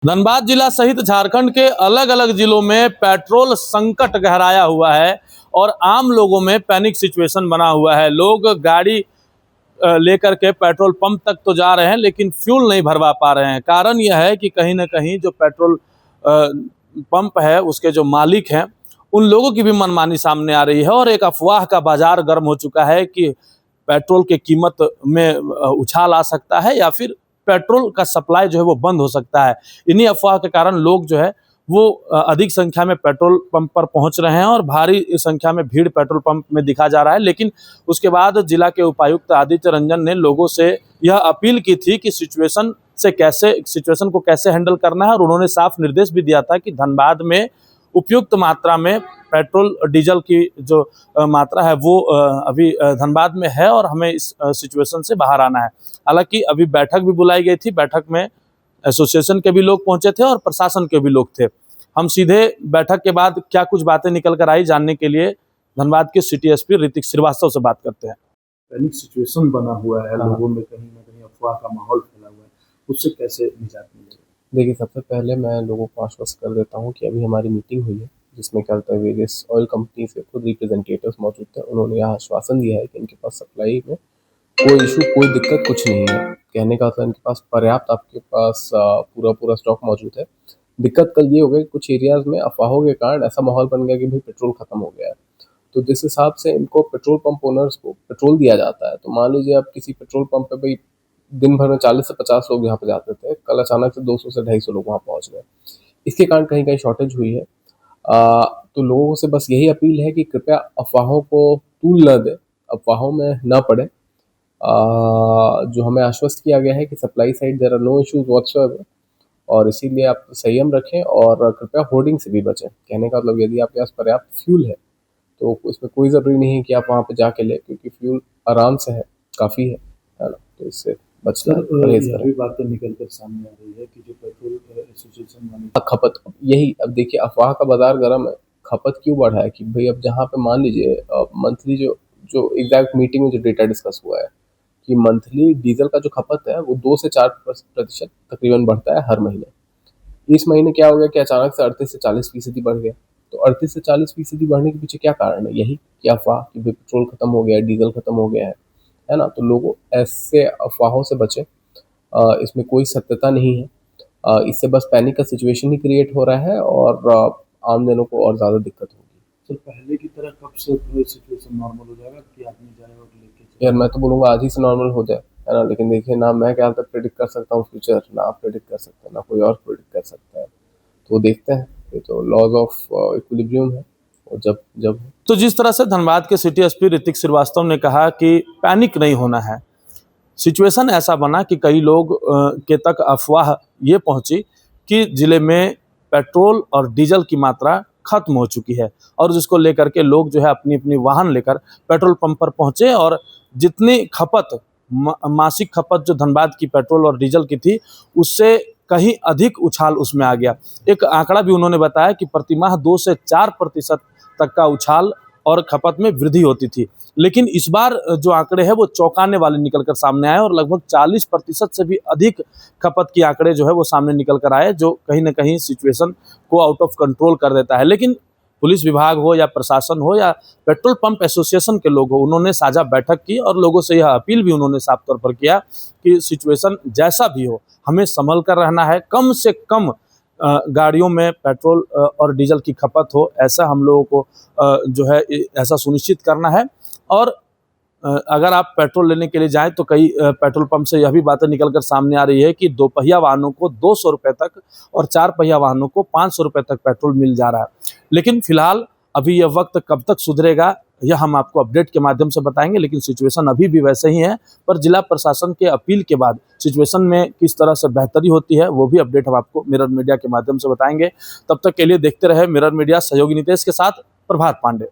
धनबाद जिला सहित झारखंड के अलग अलग जिलों में पेट्रोल संकट गहराया हुआ है और आम लोगों में पैनिक सिचुएशन बना हुआ है। लोग गाड़ी लेकर के पेट्रोल पंप तक तो जा रहे हैं लेकिन फ्यूल नहीं भरवा पा रहे हैं। कारण यह है कि कहीं ना कहीं जो पेट्रोल पंप है उसके जो मालिक हैं उन लोगों की भी मनमानी सामने आ रही है और एक अफवाह का बाजार गर्म हो चुका है कि पेट्रोल की कीमत में उछाल आ सकता है या फिर पेट्रोल का सप्लाई जो है वो बंद हो सकता है। इन्हीं अफवाह के कारण लोग जो है वो अधिक संख्या में पेट्रोल पंप पर पहुंच रहे हैं और भारी संख्या में भीड़ पेट्रोल पंप में दिखा जा रहा है। लेकिन उसके बाद जिला के उपायुक्त आदित्य रंजन ने लोगों से यह अपील की थी कि सिचुएशन को कैसे हैंडल करना है और उन्होंने साफ निर्देश भी दिया था कि धनबाद में उपयुक्त मात्रा में पेट्रोल डीजल की जो मात्रा है वो अभी धनबाद में है और हमें इस सिचुएशन से बाहर आना है। हालांकि अभी बैठक भी बुलाई गई थी, बैठक में एसोसिएशन के भी लोग पहुंचे थे और प्रशासन के भी लोग थे। हम सीधे बैठक के बाद क्या कुछ बातें निकल कर आई जानने के लिए धनबाद के सिटी एसपी ऋतिक श्रीवास्तव से बात करते हैं। पैनिक सिचुएशन बना हुआ है, लोगों में कहीं ना कहीं अफवाह का माहौल फैला हुआ है, उससे कैसे निजात मिलेगी? देखिए, सबसे पहले मैं लोगों को आश्वस्त कर देता हूँ कि अभी हमारी मीटिंग हुई है जिसमें क्या होता है वेरियस ऑयल कंपनी से खुद रिप्रेजेंटेटिव्स मौजूद थे। उन्होंने यह आश्वासन दिया है कि इनके पास सप्लाई में कोई इशू, कोई दिक्कत कुछ नहीं है। कहने का मतलब इनके पास पर्याप्त, आपके पास पूरा स्टॉक मौजूद है। दिक्कत कल ये हो गई, कुछ एरियाज में अफवाहों के कारण ऐसा माहौल बन गया कि भाई पेट्रोल खत्म हो गया है। तो जिस हिसाब से इनको पेट्रोल पंप ओनर्स को पेट्रोल दिया जाता है, तो मान लीजिए आप किसी पेट्रोल पंप पे भाई दिन भर में 40 से 50 लोग यहाँ पे जाते थे, कल अचानक से 200 से 250 लोग वहाँ पहुँच गए। इसके कारण कहीं कहीं शॉर्टेज हुई है। तो लोगों से बस यही अपील है कि कृपया अफवाहों को तूल न दें, अफवाहों में न पड़े। जो हमें आश्वस्त किया गया है कि supply side there are no issues whatsoever, और इसीलिए आप संयम रखें और कृपया होर्डिंग से भी बचें। कहने का मतलब यदि आपके पास पर्याप्त फ्यूल है तो इसमें कोई ज़रूरी नहीं है कि आप वहाँ पे जाके लें, क्योंकि फ्यूल आराम से है, काफ़ी है ना। तो इससे बचना, परहेज करें। अभी बातें निकल कर सामने आ रही है कि जो पेट्रोल एसोसिएशन वाले खपत, यही अब देखिए अफवाह का बाजार गर्म है। खपत क्यों बढ़ा है कि भाई अब जहाँ पे मान लीजिए मंथली जो एग्जैक्ट मीटिंग में जो डेटा डिस्कस हुआ है कि मंथली डीजल का जो खपत है वो 2 से 4% तकरीबन बढ़ता है हर महीने। इस महीने क्या हो गया कि अचानक से 38 से 40% बढ़ गया। तो 38 से 40% बढ़ने के पीछे क्या कारण है? यही कि अफवाह कि भाई पेट्रोल खत्म हो गया है, डीजल खत्म हो गया है ना। तो लोगों ऐसे अफवाहों से बचें, इसमें कोई सत्यता नहीं है। इससे बस पैनिक का सिचुएशन ही क्रिएट हो रहा है और आम जनों को और ज़्यादा दिक्कत होगी। तो पहले की तरह कब से सिचुएशन नॉर्मल हो जाएगा कि आदमी जाए और लेके? यार मैं तो बोलूँगा आज ही से नॉर्मल हो जाए, है ना। लेकिन देखिए ना, मैं क्या तक प्रेडिक्ट कर सकता हूँ फ्यूचर, ना आप प्रेडिक्ट कर सकते हैं, ना कोई और प्रेडिक्ट कर सकता है। तो देखते हैं, ये तो लॉज ऑफ इक्विलिब्रियम है और जब तो जिस तरह से धनबाद के सिटी एसपी ऋतिक श्रीवास्तव ने कहा कि पैनिक नहीं होना है, सिचुएशन ऐसा बना कि कई लोग के तक अफवाह ये पहुंची कि जिले में पेट्रोल और डीजल की मात्रा खत्म हो चुकी है और जिसको लेकर के लोग जो है अपनी अपनी वाहन लेकर पेट्रोल पंप पर पहुंचे और जितनी खपत मासिक खपत जो धनबाद की पेट्रोल और डीजल की थी उससे कहीं अधिक उछाल उसमें आ गया। एक आंकड़ा भी उन्होंने बताया कि प्रतिमाह 2 से 4% तक का उछाल और खपत में वृद्धि होती थी। लेकिन इस बार जो आंकड़े हैं वो चौंकाने वाले निकल कर सामने आए और लगभग 40% से भी अधिक खपत की आंकड़े जो है वो सामने निकल कर आए, जो कहीं ना कहीं सिचुएशन को आउट ऑफ कंट्रोल कर देता है। लेकिन पुलिस विभाग हो या प्रशासन हो या पेट्रोल पंप एसोसिएशन के लोग हो, उन्होंने साझा बैठक की और लोगों से यह अपील भी उन्होंने साफ तौर पर किया कि सिचुएशन जैसा भी हो हमें संभल कर रहना है, कम से कम गाड़ियों में पेट्रोल और डीजल की खपत हो, ऐसा हम लोगों को जो है ऐसा सुनिश्चित करना है। और अगर आप पेट्रोल लेने के लिए जाएं तो कई पेट्रोल पंप से यह भी बातें निकलकर सामने आ रही है कि 2 पहिया वाहनों को 200 रुपये तक और 4 पहिया वाहनों को 500 रुपये तक पेट्रोल मिल जा रहा है। लेकिन फिलहाल अभी यह वक्त कब तक सुधरेगा यह हम आपको अपडेट के माध्यम से बताएंगे, लेकिन सिचुएशन अभी भी वैसे ही है। पर जिला प्रशासन के अपील के बाद सिचुएशन में किस तरह से बेहतरी होती है वो भी अपडेट हम आपको मिरर मीडिया के माध्यम से बताएंगे। तब तक के लिए देखते रहे मिरर मीडिया। सहयोगी नितेश के साथ प्रभात पांडे।